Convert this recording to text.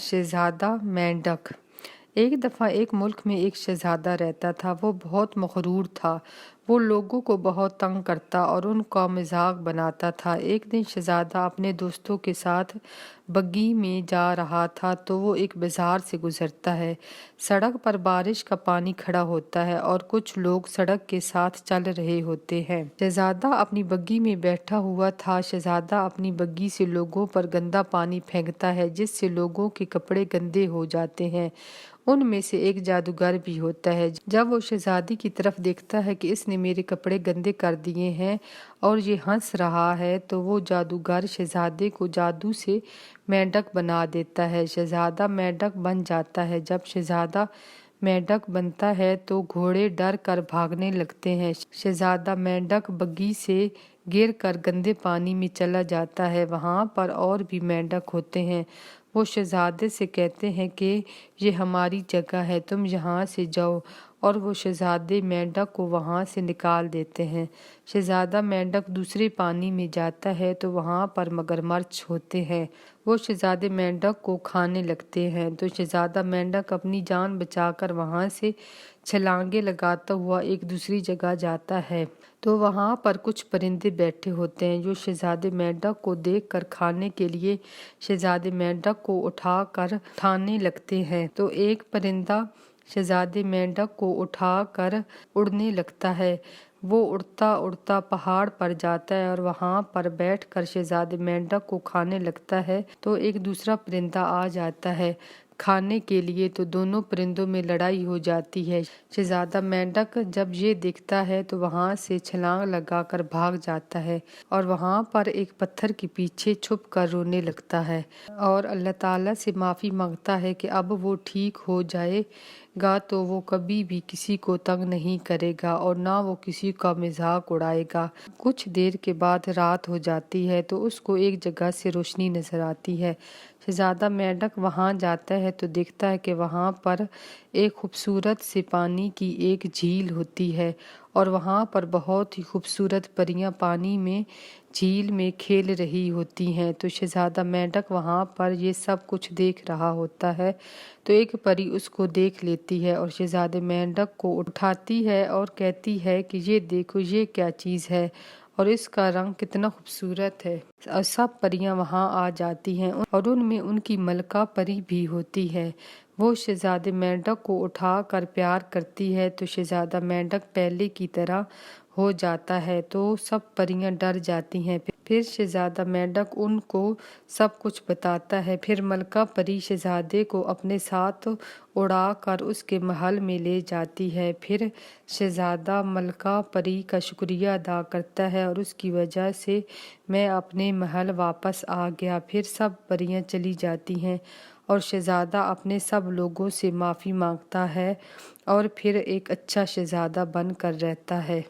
शहजादा मेंढक। एक दफ़ा एक मुल्क में एक शहजादा रहता था। वो बहुत मग़रूर था। वो लोगों को बहुत तंग करता और उनका मजाक बनाता था। एक दिन शहजादा अपने दोस्तों के साथ बग्गी में जा रहा था तो वो एक बाजार से गुजरता है। सड़क पर बारिश का पानी खड़ा होता है और कुछ लोग सड़क के साथ चल रहे होते हैं। शहजादा अपनी बग्गी में बैठा हुआ था। शहजादा अपनी बग्गी से लोगों पर गंदा पानी फेंकता है जिससे लोगों के कपड़े गंदे हो जाते हैं। उनमें से एक जादूगर भी होता है। जब वो शहजादी की तरफ देखता है कि इसने मेरे कपड़े गंदे कर दिए हैं और ये हंस रहा है तो वो जादूगर शहजादे को जादू से मेंढक बना देता है। शहजादा मेंढक बन जाता है। जब शहजादा मेंढक बनता है तो घोड़े डर कर भागने लगते हैं। शहजादा मेंढक बग्गी से गिर कर गंदे पानी में चला जाता है। वहाँ पर और भी मेंढक होते हैं। वो शहजादे से कहते हैं कि ये हमारी जगह है, तुम यहाँ से जाओ, और वो शहजादे मेंढक को वहाँ से निकाल देते हैं। शहजादा मेंढक दूसरे पानी में जाता है तो वहाँ पर मगरमच्छ होते हैं। वो शहजादे मेंढक को खाने लगते हैं तो शहजादा मेंढक अपनी जान बचाकर वहाँ से छलांगे लगाता हुआ एक दूसरी जगह जाता है तो वहाँ पर कुछ परिंदे बैठे होते हैं जो शहजादे मेंढक को देखकर खाने के लिए शहजादे मेंढक को उठा कर खाने लगते हैं। तो एक परिंदा शहजादे मेंढक को उठाकर उड़ने लगता है। वो उड़ता उड़ता पहाड़ पर जाता है और वहाँ पर बैठकर शहजादे मेंढक को खाने लगता है तो एक दूसरा परिंदा आ जाता है खाने के लिए। तो दोनों परिंदों में लड़ाई हो जाती है। शहजादा मेंढक जब ये देखता है तो वहाँ से छलांग लगाकर भाग जाता है और वहाँ पर एक पत्थर के पीछे छुप कर रोने लगता है और अल्लाह ताला से माफ़ी मांगता है कि अब वो ठीक हो जाएगा तो वो कभी भी किसी को तंग नहीं करेगा और ना वो किसी का मजाक उड़ाएगा। कुछ देर के बाद रात हो जाती है तो उसको एक जगह से रोशनी नजर आती है। शहजादा मेंढक वहाँ जाता है तो देखता है कि वहाँ पर एक खूबसूरत से पानी की एक झील होती है और वहाँ पर बहुत ही खूबसूरत परियां पानी में झील में खेल रही होती हैं। तो शहजादा मेंढक वहाँ पर ये सब कुछ देख रहा होता है तो एक परी उसको देख लेती है और शहजादे मेंढक को उठाती है और कहती है कि ये देखो, ये क्या चीज़ है और इसका रंग कितना खूबसूरत है। और सब परियां वहां आ जाती हैं और उनमें उनकी मलका परी भी होती है। वो शहजादे मेंढक को उठा कर प्यार करती है तो शहजादा मेंढक पहले की तरह हो जाता है तो सब परियां डर जाती हैं। फिर शहजादा मेंढक उनको सब कुछ बताता है। फिर मलका परी शहजादे को अपने साथ उड़ा कर उसके महल में ले जाती है। फिर शहजादा मलका परी का शुक्रिया अदा करता है और उसकी वजह से मैं अपने महल वापस आ गया। फिर सब परियां चली जाती हैं और शहजादा अपने सब लोगों से माफ़ी मांगता है और फिर एक अच्छा शहजादा बनकर रहता है।